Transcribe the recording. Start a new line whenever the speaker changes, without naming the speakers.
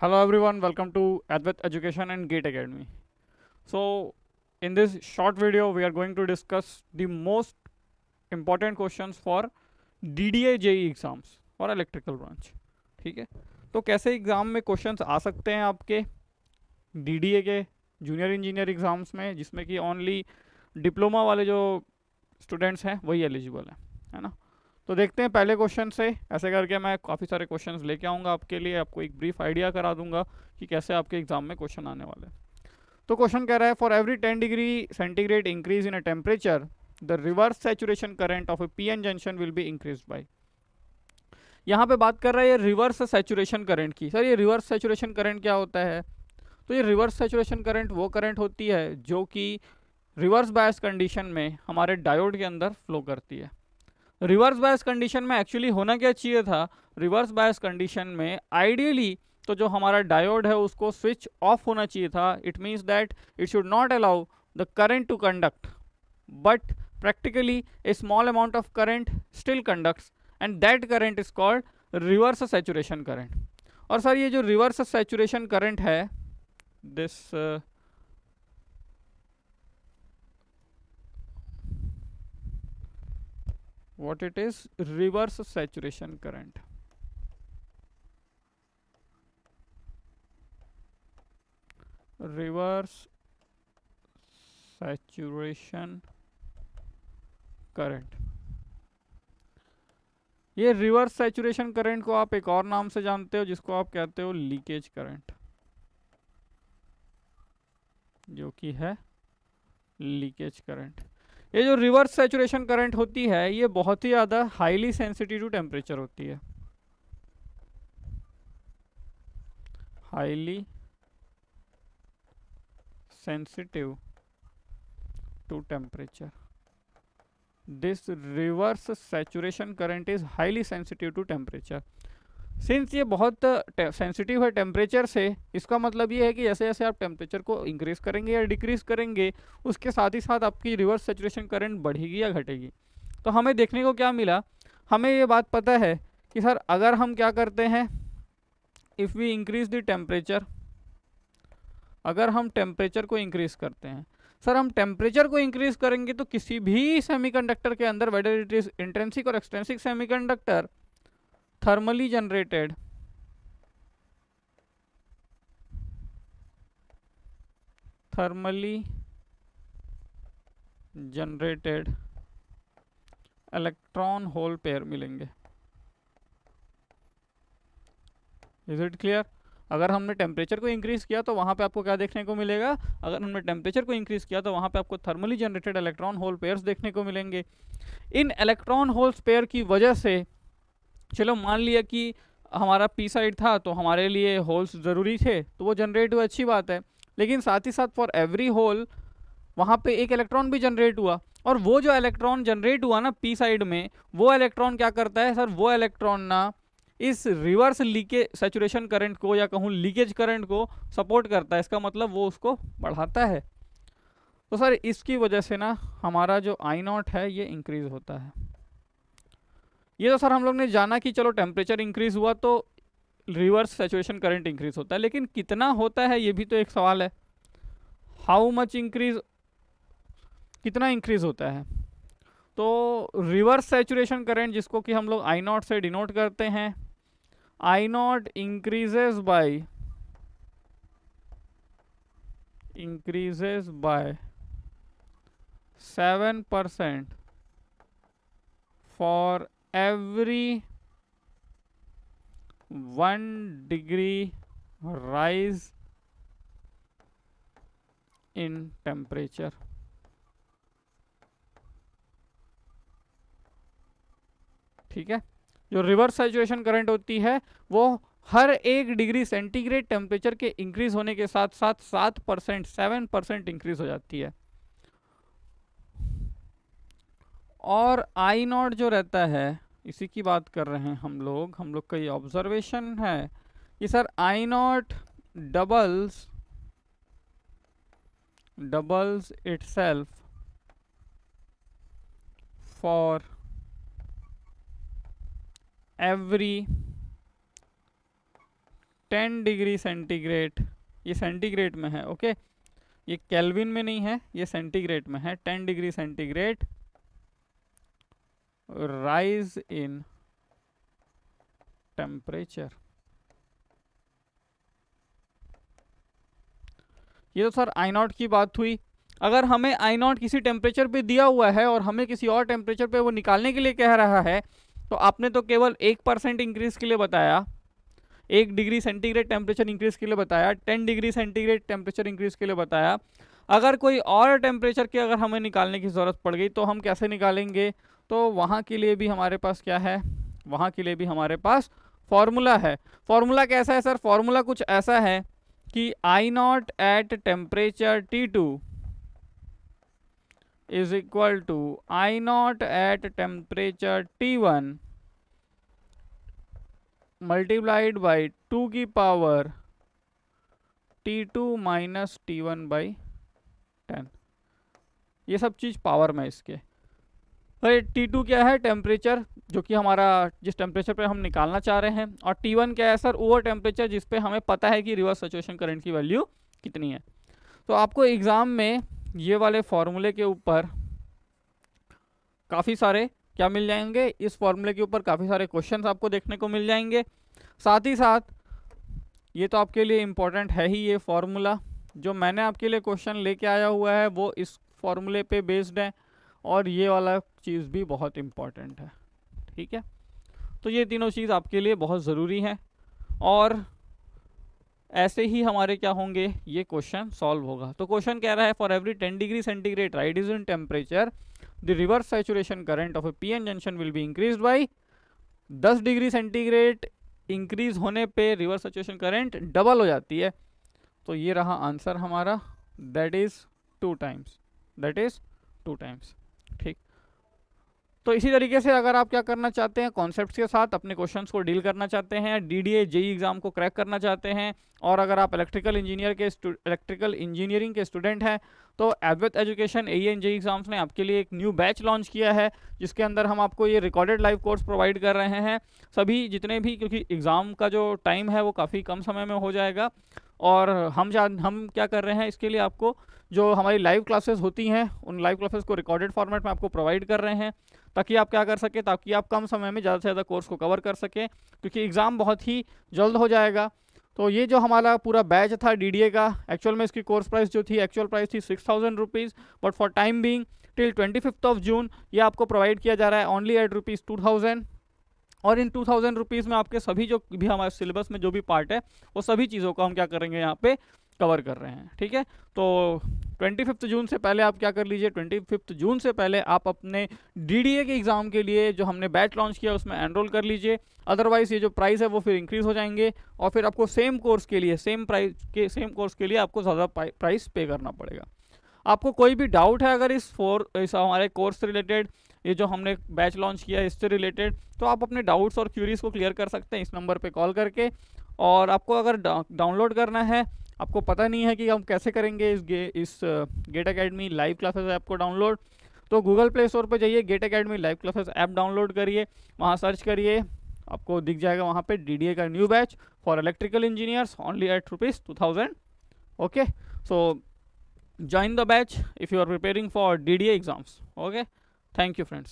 Hello everyone, welcome to Advait Education and Gate Academy. So, in this short video, we are going to discuss the most important questions for DDA JEE exams for electrical branch. ठीक है, तो कैसे exam में questions आ सकते हैं आपके DDA के junior engineer exams में, जिसमें कि ओनली डिप्लोमा वाले जो स्टूडेंट्स हैं वही एलिजिबल है ना। तो देखते हैं पहले क्वेश्चन से। ऐसे करके मैं काफ़ी सारे क्वेश्चंस लेके आऊँगा आपके लिए, आपको एक ब्रीफ आइडिया करा दूंगा कि कैसे आपके एग्जाम में क्वेश्चन आने वाले हैं। तो क्वेश्चन कह रहा है for every 10 degree centigrade increase in a temperature the reverse saturation current of A PN junction will be increase by. यहाँ पे बात कर रहा है रिवर्स सैचुरेशन करंट की। सर ये रिवर्स सैचुरेशन करंट क्या होता है? तो ये रिवर्स सैचुरेशन करंट वो करंट होती है जो कि रिवर्स बायस कंडीशन में हमारे डायोड के अंदर फ्लो करती है। रिवर्स बायस कंडीशन में एक्चुअली होना क्या चाहिए था? रिवर्स बायस कंडीशन में आइडियली तो जो हमारा डायोड है उसको स्विच ऑफ होना चाहिए था। It means that it should not allow the current to conduct, but practically a small amount of current still conducts and that current is called reverse saturation current. और sir ये जो reverse saturation current है, this what it is, reverse saturation current. Reverse saturation current, ये reverse saturation current को आप एक और नाम से जानते हो जिसको आप कहते हो लीकेज करंट, जो कि है लीकेज करंट। ये जो रिवर्स सैचुरेशन करंट होती है ये बहुत ही ज़्यादा हाईली सेंसिटिव टू टेम्परेचर होती है, highly sensitive to temperature. This reverse saturation current is highly sensitive to temperature. Since ये बहुत सेंसिटिव है टेम्परेचर से, इसका मतलब ये है कि जैसे जैसे आप टेम्परेचर को इंक्रीज करेंगे या डिक्रीज करेंगे उसके साथ ही साथ आपकी रिवर्स सैचुरेशन करंट बढ़ेगी या घटेगी। तो हमें देखने को क्या मिला? हमें ये बात पता है कि सर अगर हम क्या करते हैं, if we increase the temperature, अगर हम टेम्परेचर को इंक्रीज करते हैं, सर हम टेम्परेचर को इंक्रीज करेंगे तो किसी भी सेमीकंडक्टर के अंदर, वेदर इट इज इंट्रिंसिक और extrinsic semiconductor, thermally generated electron hole pair मिलेंगे। Is it clear? अगर हमने टेम्परेचर को इंक्रीज किया तो वहां पे आपको क्या देखने को मिलेगा? अगर हमने टेम्परेचर को इंक्रीज किया तो वहां पे आपको thermally generated electron whole pairs देखने को मिलेंगे। इन इलेक्ट्रॉन होल पेयर की वजह से, चलो मान लिया कि हमारा पी साइड था तो हमारे लिए होल्स ज़रूरी थे तो वो जनरेट हुआ, अच्छी बात है, लेकिन साथ ही साथ फॉर एवरी होल वहाँ पे एक इलेक्ट्रॉन भी जनरेट हुआ। और वो जो इलेक्ट्रॉन जनरेट हुआ ना पी साइड में, वो इलेक्ट्रॉन क्या करता है? सर वो इलेक्ट्रॉन ना इस रिवर्स लीकेज सैचुरेशन करंट को या कहूँ लीकेज करंट को सपोर्ट करता है। इसका मतलब वो उसको बढ़ाता है। तो सर इसकी वजह से ना हमारा जो आई नॉट है ये इंक्रीज होता है। ये तो सर हम लोग ने जाना कि चलो टेम्परेचर इंक्रीज हुआ तो रिवर्स सैचुरेशन करंट इंक्रीज होता है, लेकिन कितना होता है ये भी तो एक सवाल है। हाउ मच इंक्रीज, कितना इंक्रीज होता है? तो रिवर्स सैचुरेशन करंट जिसको कि हम लोग आई नॉट से डिनोट करते हैं, I not increases by 7% for every 1 degree rise in temperature. ठीक है, जो रिवर्स सैचुरेशन करंट होती है वो हर 1 डिग्री सेंटीग्रेड टेम्परेचर के इंक्रीज होने के साथ साथ 7% इंक्रीज हो जाती है। और आई नॉट जो रहता है, इसी की बात कर रहे हैं हम लोग का ये ऑब्जर्वेशन है कि sir I not doubles itself for every 10 degree centigrade, ये सेंटीग्रेड में है, ओके, ये केल्विन में नहीं है, ये सेंटीग्रेड में है। 10 degree centigrade rise in temperature. ये तो सर आई नॉट की बात हुई। अगर हमें आई नॉट किसी टेम्परेचर पे दिया हुआ है और हमें किसी और टेम्परेचर पे वो निकालने के लिए कह रहा है, तो आपने तो केवल 1% इंक्रीज के लिए बताया, 1 डिग्री सेंटीग्रेड टेम्परेचर इंक्रीज के लिए बताया, 10 डिग्री सेंटीग्रेड टेम्परेचर इंक्रीज के लिए बताया। अगर कोई और टेम्परेचर की अगर हमें निकालने की ज़रूरत पड़ गई तो हम कैसे निकालेंगे? तो वहाँ के लिए भी हमारे पास क्या है, वहाँ के लिए भी हमारे पास फॉर्मूला है। फॉर्मूला कैसा है सर? फॉर्मूला कुछ ऐसा है कि I not at temperature T2 is equal to I not at temperature T1 multiplied by 2 की power T2 minus T1 by 10। ये सब चीज़ पावर में इसके। अरे T2 क्या है? टेम्परेचर, जो कि हमारा जिस टेम्परेचर पे हम निकालना चाह रहे हैं। और T1 क्या है सर? वो टेम्परेचर जिस पे हमें पता है कि रिवर्स सैचुरेशन करंट की वैल्यू कितनी है। तो आपको एग्ज़ाम में ये वाले फॉर्मूले के ऊपर काफ़ी सारे क्या मिल जाएंगे, इस फॉर्मूले के ऊपर काफ़ी सारे क्वेश्चंस आपको देखने को मिल जाएंगे। साथ ही साथ ये तो आपके लिए इम्पोर्टेंट है ही, ये फॉर्मूला जो मैंने आपके लिए क्वेश्चन लेके आया हुआ है वो इस फॉर्मूले पे बेस्ड है, और ये वाला चीज़ भी बहुत इम्पॉर्टेंट है, ठीक है। तो ये तीनों चीज़ आपके लिए बहुत ज़रूरी है, और ऐसे ही हमारे क्या होंगे, ये क्वेश्चन सॉल्व होगा। तो क्वेश्चन कह रहा है for every 10 degree centigrade rise in temperature the reverse saturation current of A PN junction will be increased by 10 degree centigrade increase होने पे रिवर्स सैचुरेशन करंट डबल हो जाती है। तो ये रहा आंसर हमारा, that is 2 times, that is 2 times, ठीक। तो इसी तरीके से अगर आप क्या करना चाहते हैं, कॉन्सेप्ट्स के साथ अपने क्वेश्चंस को डील करना चाहते हैं, डीडीए जेई एग्जाम को क्रैक करना चाहते हैं, और अगर आप इलेक्ट्रिकल इंजीनियरिंग के स्टूडेंट हैं, तो अद्वैत एजुकेशन एईएन जेई एग्जाम्स ने आपके लिए एक न्यू बैच लॉन्च किया है, जिसके अंदर हम आपको ये रिकॉर्डेड लाइव कोर्स प्रोवाइड कर रहे हैं सभी जितने भी, क्योंकि एग्ज़ाम का जो टाइम है वो काफ़ी कम समय में हो जाएगा। और हम क्या कर रहे हैं इसके लिए, आपको जो हमारी लाइव क्लासेस होती हैं उन लाइव क्लासेस को रिकॉर्डेड फॉर्मेट में आपको प्रोवाइड कर रहे हैं, ताकि आप क्या कर सकें, ताकि आप कम समय में ज़्यादा से ज़्यादा कोर्स को कवर कर सकें, क्योंकि एग्ज़ाम बहुत ही जल्द हो जाएगा। तो ये जो हमारा पूरा बैच था डीडीए का, एक्चुअल में इसकी कोर्स प्राइस जो थी, एक्चुअल प्राइस थी 6000 rupees, but for time being till 25th of June ये आपको प्रोवाइड किया जा रहा है ओनली एट ₹2000। और इन 2000 रुपीज़ में आपके सभी जो भी हमारे सिलेबस में जो भी पार्ट है वो सभी चीज़ों को हम क्या करेंगे, यहाँ पे कवर कर रहे हैं, ठीक है। तो 25 जून से पहले आप क्या कर लीजिए, 25 जून से पहले आप अपने डीडीए के एग्ज़ाम के लिए जो हमने बैच लॉन्च किया उसमें एनरोल कर लीजिए। अदरवाइज़ ये जो प्राइस है वो फिर इंक्रीज़ हो जाएंगे, और फिर आपको सेम कोर्स के लिए सेम कोर्स के लिए आपको ज़्यादा प्राइस पे करना पड़ेगा। आपको कोई भी डाउट है अगर इस हमारे कोर्स से रिलेटेड, ये जो हमने बैच लॉन्च किया है इससे रिलेटेड, तो आप अपने डाउट्स और क्यूरीज़ को क्लियर कर सकते हैं इस नंबर पे कॉल करके। और आपको अगर डाउनलोड करना है, आपको पता नहीं है कि हम कैसे करेंगे इस GATE Academy live classes app को डाउनलोड, तो गूगल प्ले स्टोर पर जाइए, GATE Academy live classes app download करिए, वहाँ सर्च करिए, आपको दिख जाएगा वहाँ पे डीडीए का new batch for electrical engineers only at ₹2000। Okay, so join the batch if you are preparing for DDA exams. Okay, thank you friends.